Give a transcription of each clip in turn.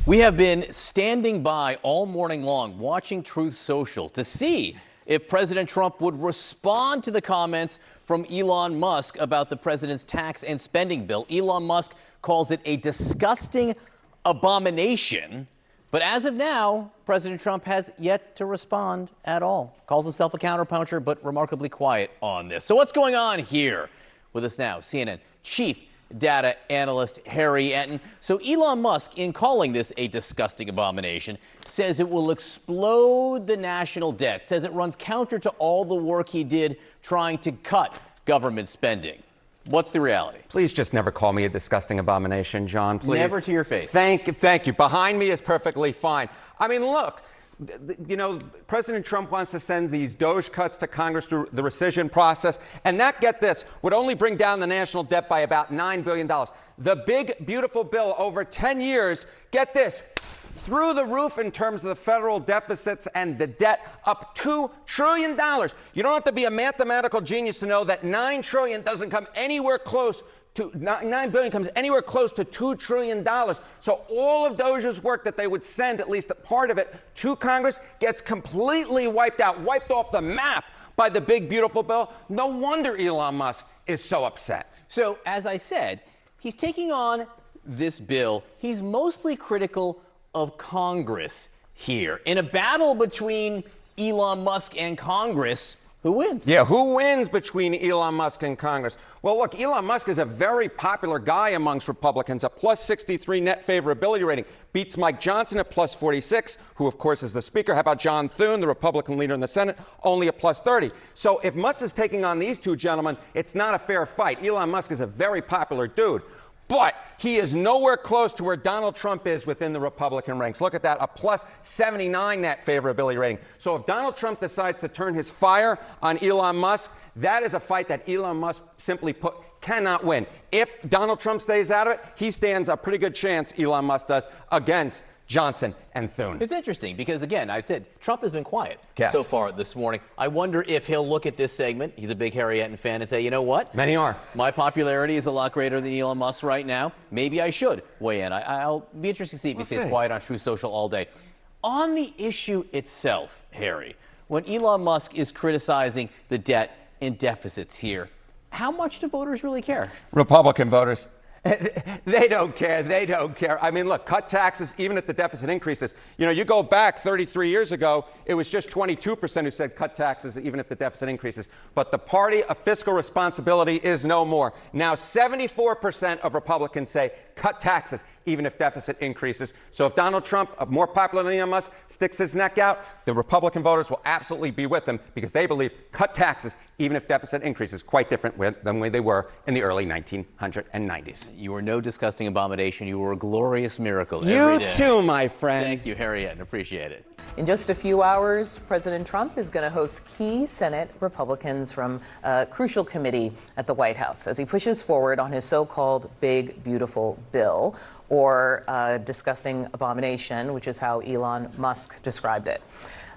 We have been standing by all morning long, watching Truth Social to see if President Trump would respond to the comments from Elon Musk about the president's tax and spending bill. Elon Musk calls it a disgusting abomination. But as of now, President Trump has yet to respond at all. Calls himself a counterpuncher, but remarkably quiet on this. So what's going on here? With us now, CNN chief data analyst Harry Enten. So Elon Musk, in calling this a disgusting abomination, says it will explode the national debt, says it runs counter to all the work he did trying to cut government spending. What's the reality? Please just never call me a disgusting abomination, John, please. Never to your face. Thank you. Behind me is perfectly fine. I mean, look, you know, President Trump wants to send these DOGE cuts to Congress through the rescission process, and that, get this, would only bring down the national debt by about $9 billion. The big, beautiful bill over 10 years, get this, through the roof in terms of the federal deficits and the debt, up $2 trillion. You don't have to be a mathematical genius to know that $9 trillion doesn't come anywhere close to $9 billion comes anywhere close to $2 trillion. So all of DOGE's work that they would send, at least a part of it, to Congress gets completely wiped out, wiped off the map by the big, beautiful bill. No wonder Elon Musk is so upset. So, as I said, he's taking on this bill. He's mostly critical of Congress here. In a battle between Elon Musk and Congress, who wins? Yeah, who wins between Elon Musk and Congress? Well, look, Elon Musk is a very popular guy amongst Republicans, a plus 63 net favorability rating. Beats Mike Johnson at plus 46, who, of course, is the Speaker. How about John Thune, the Republican leader in the Senate? Only a plus 30. So if Musk is taking on these two gentlemen, it's not a fair fight. Elon Musk is a very popular dude. But he is nowhere close to where Donald Trump is within the Republican ranks. Look at that, a plus 79 net favorability rating. So if Donald Trump decides to turn his fire on Elon Musk, that is a fight that Elon Musk, simply put, cannot win. If Donald Trump stays out of it, he stands a pretty good chance, Elon Musk does, against Johnson and Thune. It's interesting because, again, I've said Trump has been quiet Yes. so far this morning. I wonder if he'll look at this segment, he's a big Harry Enten fan, and say, you know what? Many are. My popularity is a lot greater than Elon Musk right now. Maybe I should weigh in. I'll be interested to see if he stays quiet on Truth Social all day. On the issue itself, Harry, when Elon Musk is criticizing the debt and deficits here, how much do voters really care? Republican voters. They don't care. They don't care. I mean, look, cut taxes even if the deficit increases. You know, you go back 33 years ago, it was just 22% who said cut taxes even if the deficit increases. But the party of fiscal responsibility is no more. Now 74% of Republicans say cut taxes even if deficit increases. So if Donald Trump, more popular than Elon Musk, sticks his neck out, the Republican voters will absolutely be with him because they believe cut taxes even if deficit increases, quite different than the way they were in the early 1990s. You were no disgusting abomination. You were a glorious miracle. You too, my friend. Thank you, Harry Enten. Appreciate it. In just a few hours, President Trump is going to host key Senate Republicans from a crucial committee at the White House as he pushes forward on his so-called big, beautiful bill, or disgusting abomination, which is how Elon Musk described it.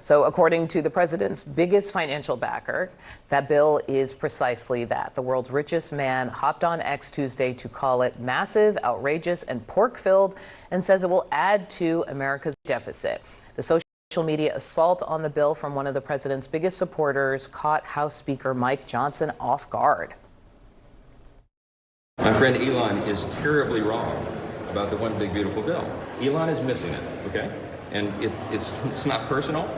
So according to the president's biggest financial backer, that bill is precisely that. The world's richest man hopped on X Tuesday to call it massive, outrageous, and pork-filled, and says it will add to America's deficit. The social media assault on the bill from one of the president's biggest supporters caught House Speaker Mike Johnson off guard. My friend Elon is terribly wrong about the one big beautiful bill. Elon is missing it, okay? And it's not personal.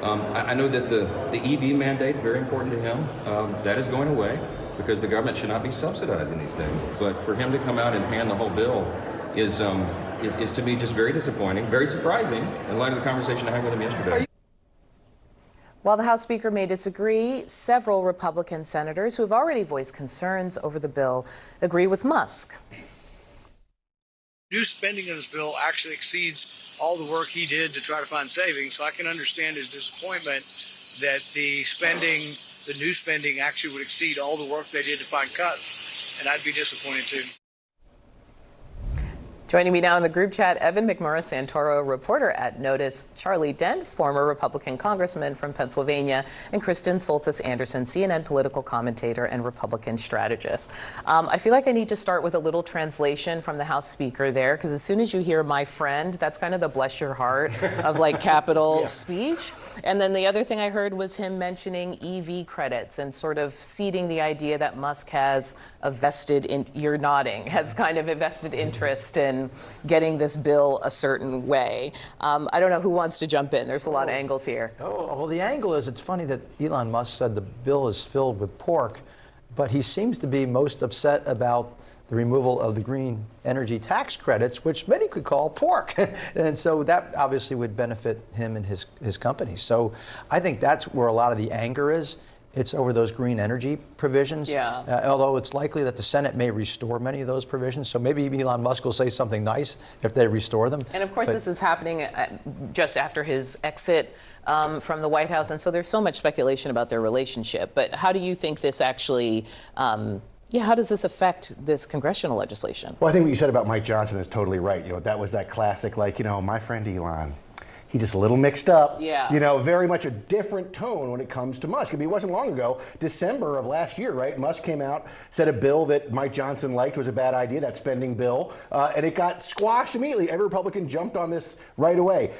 I know that the EV mandate, very important to him, that is going away because the government should not be subsidizing these things. But for him to come out and pan the whole bill is to me just very disappointing, very surprising in light of the conversation I had with him yesterday. While the House Speaker may disagree, several Republican senators who have already voiced concerns over the bill agree with Musk. New spending in this bill actually exceeds all the work he did to try to find savings, so I can understand his disappointment that the new spending actually would exceed all the work they did to find cuts, and I'd be disappointed too. Joining me now in the group chat, Evan McMurray-Santoro, reporter at Notice, Charlie Dent, former Republican congressman from Pennsylvania, and Kristen Soltis Anderson, CNN political commentator and Republican strategist. I feel like I need to start with a little translation from the House Speaker there, because as soon as you hear "my friend," that's kind of the bless your heart of like capital speech. And then the other thing I heard was him mentioning EV credits and sort of seeding the idea that Musk has a vested, you're nodding, has kind of a vested interest in getting this bill a certain way. I don't know who wants to jump in. There's a lot of angles here. Oh, well, the angle is, it's funny that Elon Musk said the bill is filled with pork, but he seems to be most upset about the removal of the green energy tax credits, which many could call pork. And so that obviously would benefit him and his company. So I think that's where a lot of the anger is. It's over those green energy provisions. Yeah. Although it's likely that the Senate may restore many of those provisions. So maybe Elon Musk will say something nice if they restore them. And of course, this is happening just after his exit from the White House. And so there's so much speculation about their relationship. But how do you think this actually, how does this affect this congressional legislation? Well, I think what you said about Mike Johnson is totally right. You know, that was that classic, like, you know, my friend Elon. He's just a little mixed up. Yeah. You know, very much a different tone when it comes to Musk. I mean, it wasn't long ago, December of last year, right? Musk came out, said a bill that Mike Johnson liked was a bad idea, that spending bill, and it got squashed immediately. Every Republican jumped on this right away.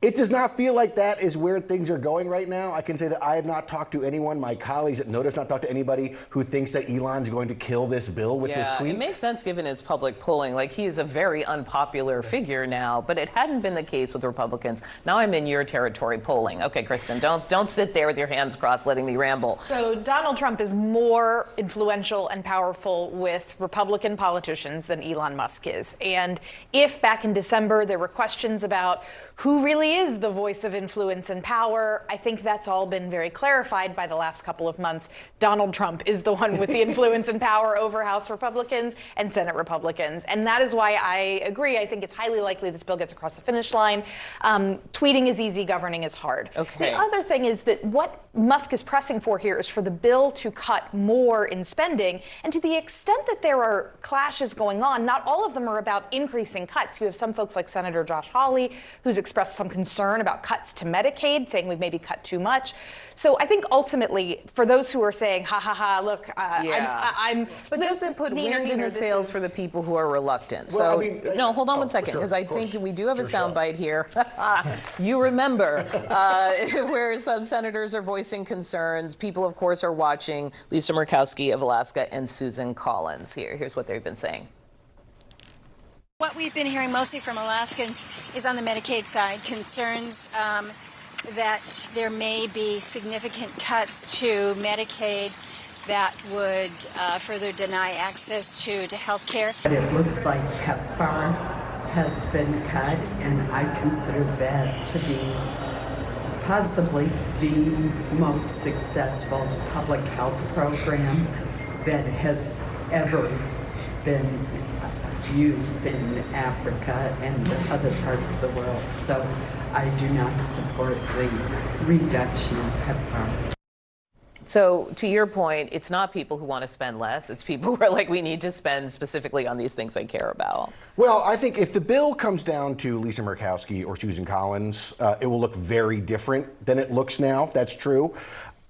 It does not feel like that is where things are going right now. I can say that I have not talked to anyone, my colleagues at Notice, not talked to anybody who thinks that Elon's going to kill this bill with this tweet. It makes sense given his public polling. Like, he is a very unpopular figure now, but it hadn't been the case with Republicans. Now I'm in your territory polling. Okay, Kristen, don't sit there with your hands crossed letting me ramble. So Donald Trump is more influential and powerful with Republican politicians than Elon Musk is. And if back in December there were questions about who really is the voice of influence and power, I think that's all been very clarified by the last couple of months. Donald Trump is the one with the influence and power over House Republicans and Senate Republicans. And that is why I agree. I think it's highly likely this bill gets across the finish line. Tweeting is easy, governing is hard. Okay. The other thing is that what Musk is pressing for here is for the bill to cut more in spending. And to the extent that there are clashes going on, not all of them are about increasing cuts. You have some folks like Senator Josh Hawley, who's expressed some concern about cuts to Medicaid, saying we've maybe cut too much. So I think ultimately, for those who are saying, ha ha ha, look, I'm. But does it put wind in the sails for the people who are reluctant? Well, So, I mean, no, hold on one second, sure, because I of course. think we do have a Sure, soundbite here. You remember where some senators are voicing concerns. People, of course, are watching. Lisa Murkowski of Alaska and Susan Collins here. Here's what they've been saying. What we've been hearing mostly from Alaskans is on the Medicaid side, concerns that there may be significant cuts to Medicaid that would further deny access to health care. But it looks like PEPFAR has been cut, and I consider that to be possibly the most successful public health program that has ever been used in Africa and other parts of the world. So I do not support the reduction of PEPFAR. So, to your point, it's not people who want to spend less. It's people who are like, we need to spend specifically on these things I care about. Well, I think if the bill comes down to Lisa Murkowski or Susan Collins, it will look very different than it looks now. That's true.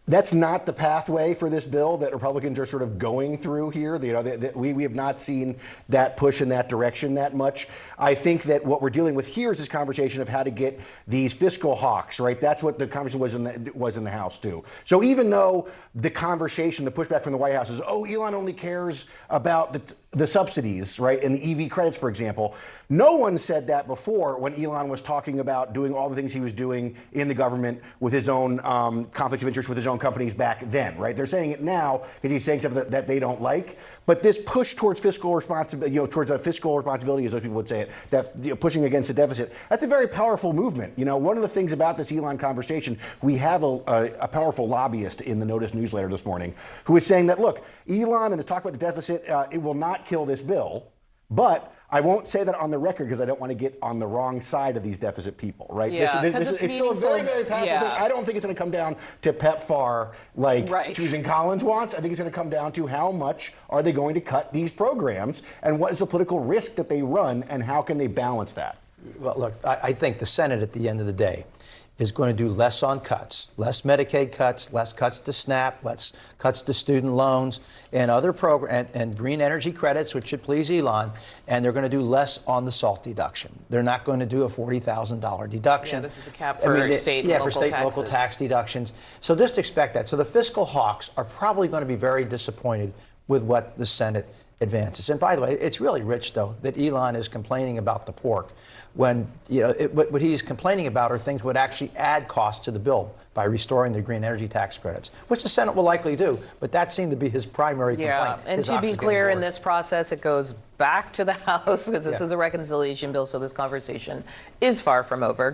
That's not the pathway for this bill that Republicans are sort of going through here. You know, we have not seen that push in that direction that much. I think that what we're dealing with here is this conversation of how to get these fiscal hawks, right? That's what the conversation was in the House too. So even though the conversation, the pushback from the White House is, oh, Elon only cares about the subsidies, right, and the EV credits, for example. No one said that before when Elon was talking about doing all the things he was doing in the government with his own conflict of interest with his own companies back then, right? They're saying it now because he's saying stuff that they don't like. But this push towards fiscal responsibility, towards a fiscal responsibility, as those people would say it, that pushing against the deficit, that's a very powerful movement. You know, one of the things about this Elon conversation, we have a powerful lobbyist in the Notice newsletter this morning who is saying that, look, Elon and the talk about the deficit, it will not kill this bill, but I won't say that on the record because I don't want to get on the wrong side of these deficit people, right? Yeah, It's still a very, very powerful thing. I don't think it's going to come down to PEPFAR like Susan Collins wants. I think it's going to come down to how much are they going to cut these programs and what is the political risk that they run and how can they balance that? Well, look, I think the Senate at the end of the day is going to do less on cuts, less Medicaid cuts, less cuts to SNAP, less cuts to student loans and other programs and green energy credits, which should please Elon. And they're going to do less on the SALT deduction. They're not going to do a $40,000 deduction. Yeah, this is a cap for state and local tax deductions. So just expect that. So the fiscal hawks are probably going to be very disappointed with what the Senate advances. And by the way, it's really rich, though, that Elon is complaining about the pork when, what he's complaining about are things that would actually add costs to the bill by restoring the green energy tax credits, which the Senate will likely do. But that seemed to be his primary complaint. Yeah, and to be clear, in this process, it goes back to the House because this is a reconciliation bill, so this conversation is far from over.